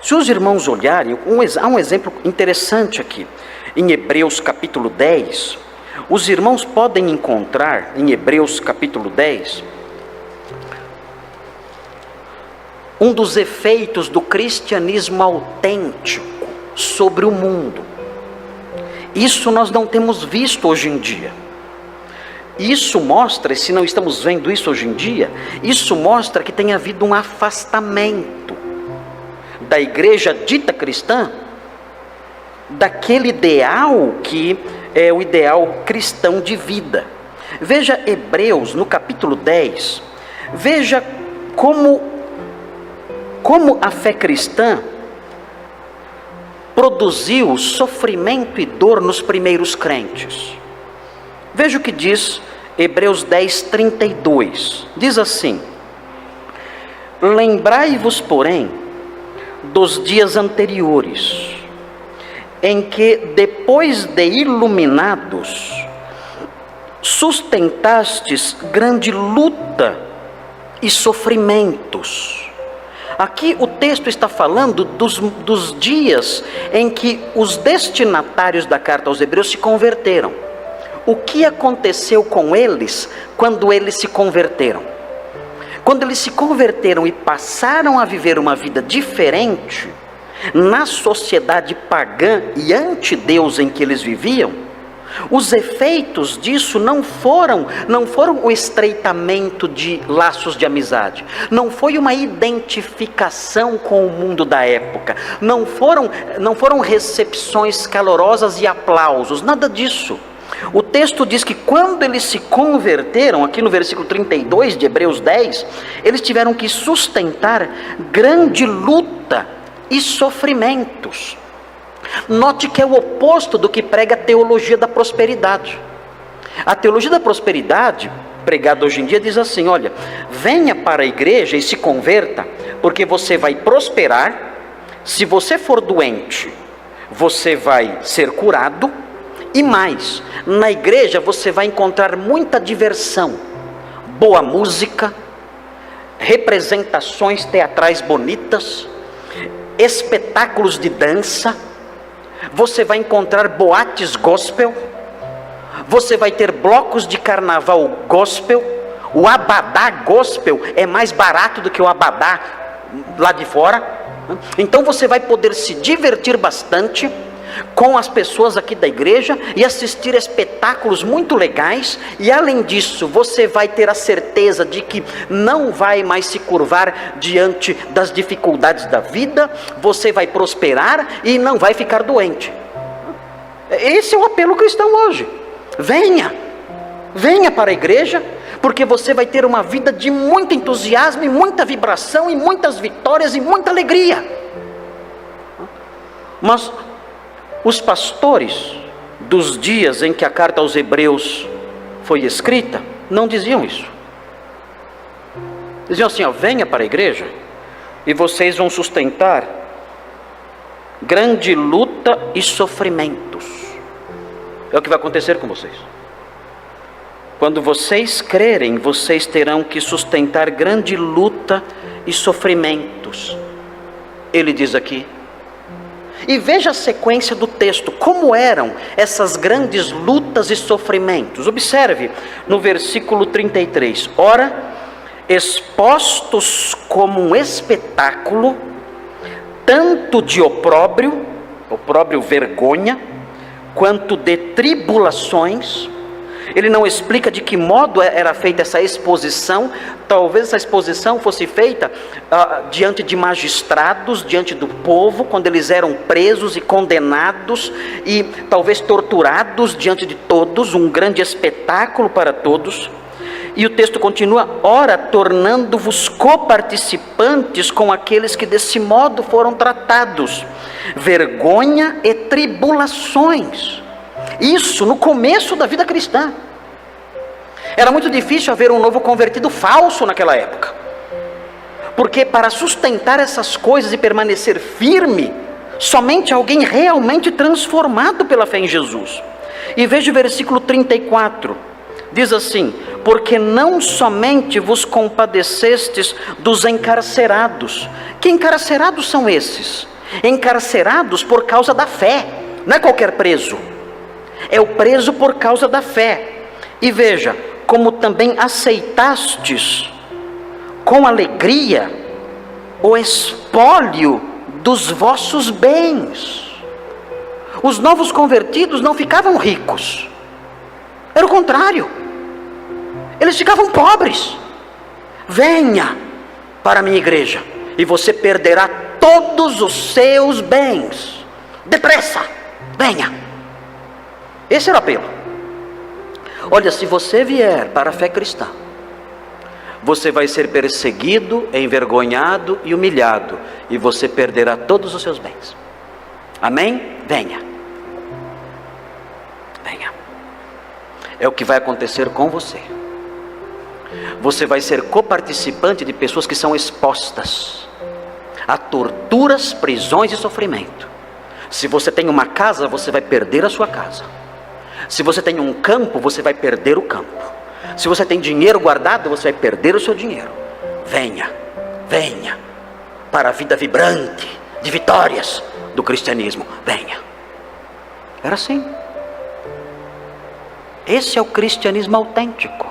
Se os irmãos olharem, há um exemplo interessante aqui. Em Hebreus capítulo 10, os irmãos podem encontrar, em Hebreus capítulo 10, um dos efeitos do cristianismo autêntico sobre o mundo. Isso nós não temos visto hoje em dia. Isso mostra, se não estamos vendo isso hoje em dia, isso mostra que tem havido um afastamento da igreja dita cristã, daquele ideal que é o ideal cristão de vida. Veja Hebreus no capítulo 10, veja como a fé cristã produziu sofrimento e dor nos primeiros crentes. Veja o que diz Hebreus 10, 32. Diz assim: lembrai-vos, porém, dos dias anteriores, em que, depois de iluminados, sustentastes grande luta e sofrimentos. Aqui o texto está falando dos dias em que os destinatários da carta aos Hebreus se converteram. O que aconteceu com eles quando eles se converteram? Quando eles se converteram e passaram a viver uma vida diferente, na sociedade pagã e anti-Deus em que eles viviam, os efeitos disso não foram o estreitamento de laços de amizade, não foi uma identificação com o mundo da época, não foram recepções calorosas e aplausos, nada disso. O texto diz que quando eles se converteram, aqui no versículo 32 de Hebreus 10, eles tiveram que sustentar grande luta e sofrimentos. Note que é o oposto do que prega a teologia da prosperidade. A teologia da prosperidade, pregada hoje em dia, diz assim: olha, venha para a igreja e se converta, porque você vai prosperar. Se você for doente, você vai ser curado. E mais, na igreja você vai encontrar muita diversão, boa música, representações teatrais bonitas, espetáculos de dança, você vai encontrar boates gospel, você vai ter blocos de carnaval gospel, o abadá gospel é mais barato do que o abadá lá de fora, então você vai poder se divertir bastante com as pessoas aqui da igreja e assistir espetáculos muito legais, e além disso você vai ter a certeza de que não vai mais se curvar diante das dificuldades da vida, você vai prosperar e não vai ficar doente. Esse é o apelo cristão hoje. Venha para a igreja, porque você vai ter uma vida de muito entusiasmo e muita vibração e muitas vitórias e muita alegria. Mas os pastores dos dias em que a carta aos Hebreus foi escrita não diziam isso. Diziam assim: ó, venha para a igreja e vocês vão sustentar grande luta e sofrimentos. É o que vai acontecer com vocês. Quando vocês crerem, vocês terão que sustentar grande luta e sofrimentos. Ele diz aqui. E veja a sequência do texto, como eram essas grandes lutas e sofrimentos. Observe no versículo 33. Ora, expostos como um espetáculo, tanto de opróbrio, vergonha, quanto de tribulações. Ele não explica de que modo era feita essa exposição. Talvez essa exposição fosse feita diante de magistrados, diante do povo, quando eles eram presos e condenados, e talvez torturados diante de todos, um grande espetáculo para todos. E o texto continua: ora, tornando-vos coparticipantes com aqueles que desse modo foram tratados, vergonha e tribulações. Isso no começo da vida cristã. Era muito difícil haver um novo convertido falso naquela época, porque para sustentar essas coisas e permanecer firme, somente alguém realmente transformado pela fé em Jesus. E veja o versículo 34: Diz assim: porque não somente vos compadecestes dos encarcerados. Que encarcerados são esses? Encarcerados por causa da fé. Não é qualquer preso, é o preso por causa da fé. E veja, como também aceitastes com alegria o espólio dos vossos bens. Os novos convertidos não ficavam ricos, era o contrário, eles ficavam pobres. Venha para a minha igreja e você perderá todos os seus bens. Depressa, venha. Esse era o apelo. Olha, se você vier para a fé cristã, você vai ser perseguido, envergonhado e humilhado, e você perderá todos os seus bens. Amém? Venha. Venha. É o que vai acontecer com você. Você vai ser coparticipante de pessoas que são expostas a torturas, prisões e sofrimento. Se você tem uma casa, você vai perder a sua casa. Se você tem um campo, você vai perder o campo. Se você tem dinheiro guardado, você vai perder o seu dinheiro. Venha, venha para a vida vibrante de vitórias do cristianismo. Venha. Era assim. Esse é o cristianismo autêntico.